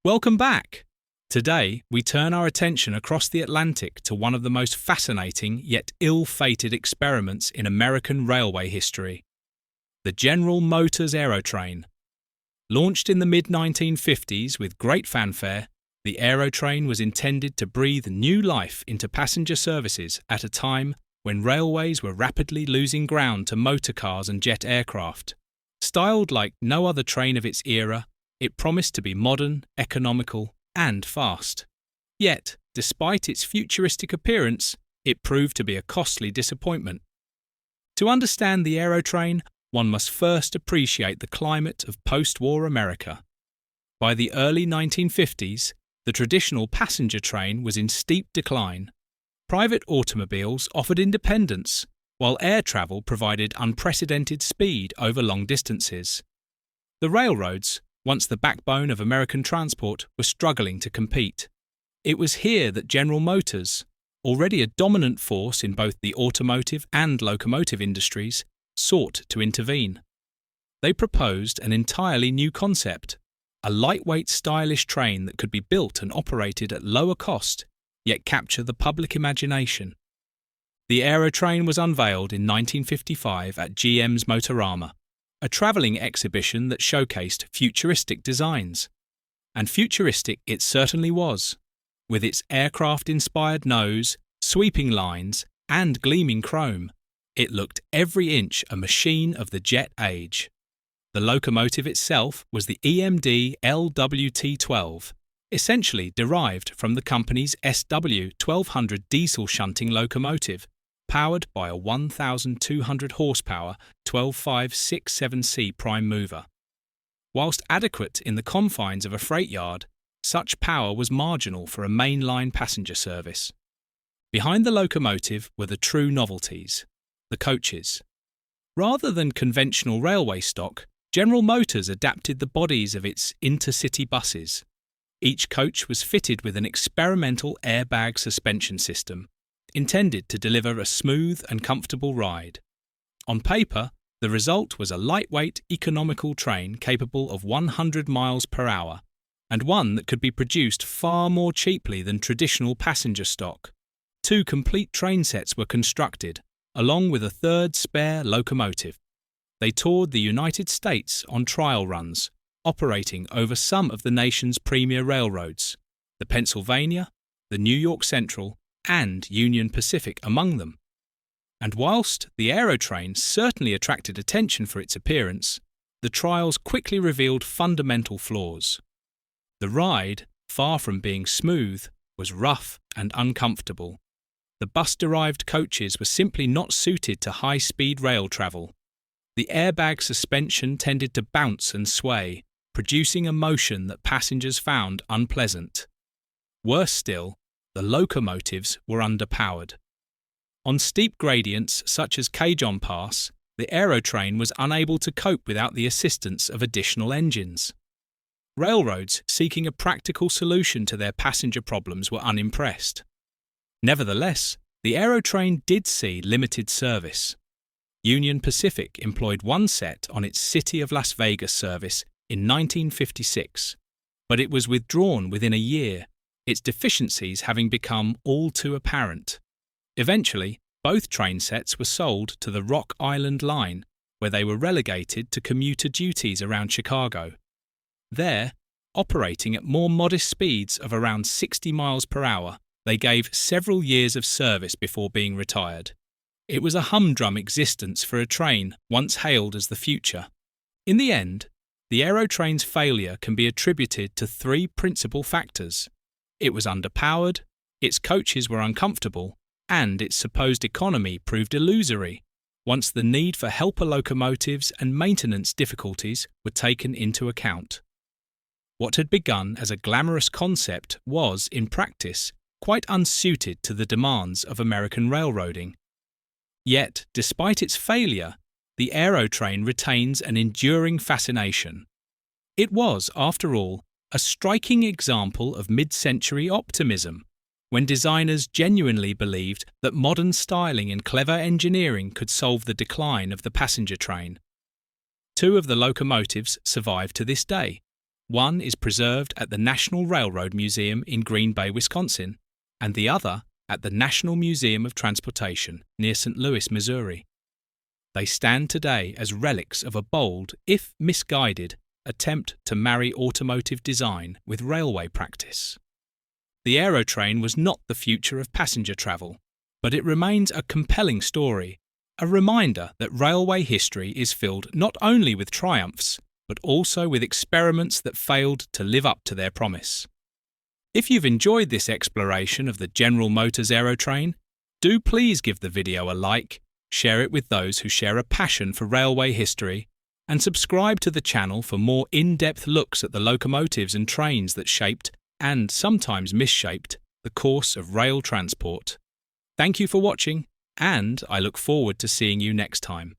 Welcome back! Today, we turn our attention across the Atlantic to one of the most fascinating yet ill-fated experiments in American railway history, the General Motors Aerotrain. Launched in the mid-1950s with great fanfare, the Aerotrain was intended to breathe new life into passenger services at a time when railways were rapidly losing ground to motor cars and jet aircraft. Styled like no other train of its era, it promised to be modern, economical, and fast. Yet, despite its futuristic appearance, it proved to be a costly disappointment. To understand the Aerotrain, one must first appreciate the climate of post-war America. By the early 1950s, the traditional passenger train was in steep decline. Private automobiles offered independence, while air travel provided unprecedented speed over long distances. The railroads, once the backbone of American transport, were struggling to compete. It was here that General Motors, already a dominant force in both the automotive and locomotive industries, sought to intervene. They proposed an entirely new concept, a lightweight, stylish train that could be built and operated at lower cost, yet capture the public imagination. The Aerotrain was unveiled in 1955 at GM's Motorama, a travelling exhibition that showcased futuristic designs. And futuristic it certainly was, with its aircraft-inspired nose, sweeping lines, and gleaming chrome. It looked every inch a machine of the jet age. The locomotive itself was the EMD LWT-12, essentially derived from the company's SW-1200 diesel shunting locomotive, powered by a 1,200 horsepower 12567C prime mover. Whilst adequate in the confines of a freight yard, such power was marginal for a mainline passenger service. Behind the locomotive were the true novelties, the coaches. Rather than conventional railway stock, General Motors adapted the bodies of its intercity buses. Each coach was fitted with an experimental airbag suspension system, intended to deliver a smooth and comfortable ride. On paper, the result was a lightweight, economical train capable of 100 miles per hour, and one that could be produced far more cheaply than traditional passenger stock. 2 complete train sets were constructed, along with a third spare locomotive. They toured the United States on trial runs, operating over some of the nation's premier railroads, the Pennsylvania, the New York Central, and Union Pacific among them. And whilst the Aerotrain certainly attracted attention for its appearance, the trials quickly revealed fundamental flaws. The ride, far from being smooth, was rough and uncomfortable. The bus-derived coaches were simply not suited to high-speed rail travel. The airbag suspension tended to bounce and sway, producing a motion that passengers found unpleasant. Worse still, the locomotives were underpowered. On steep gradients such as Cajon Pass, the Aerotrain was unable to cope without the assistance of additional engines. Railroads seeking a practical solution to their passenger problems were unimpressed. Nevertheless, the Aerotrain did see limited service. Union Pacific employed one set on its City of Las Vegas service in 1956, but it was withdrawn within a year, its deficiencies having become all too apparent. Eventually, both train sets were sold to the Rock Island Line, where they were relegated to commuter duties around Chicago. There, operating at more modest speeds of around 60 miles per hour, they gave several years of service before being retired. It was a humdrum existence for a train once hailed as the future. In the end, the Aerotrain's failure can be attributed to 3 principal factors. It was underpowered, its coaches were uncomfortable, and its supposed economy proved illusory once the need for helper locomotives and maintenance difficulties were taken into account. What had begun as a glamorous concept was, in practice, quite unsuited to the demands of American railroading. Yet, despite its failure, the Aerotrain retains an enduring fascination. It was, after all, a striking example of mid-century optimism, when designers genuinely believed that modern styling and clever engineering could solve the decline of the passenger train. 2 of the locomotives survive to this day, One is preserved at the National Railroad Museum in Green Bay, Wisconsin, and the other at the National Museum of Transportation near St. Louis, Missouri. They stand today as relics of a bold, if misguided, attempt to marry automotive design with railway practice. The Aerotrain was not the future of passenger travel, but it remains a compelling story, a reminder that railway history is filled not only with triumphs, but also with experiments that failed to live up to their promise. If you've enjoyed this exploration of the General Motors Aerotrain, do please give the video a like, share it with those who share a passion for railway history, and subscribe to the channel for more in-depth looks at the locomotives and trains that shaped, and sometimes misshaped, the course of rail transport. Thank you for watching, and I look forward to seeing you next time.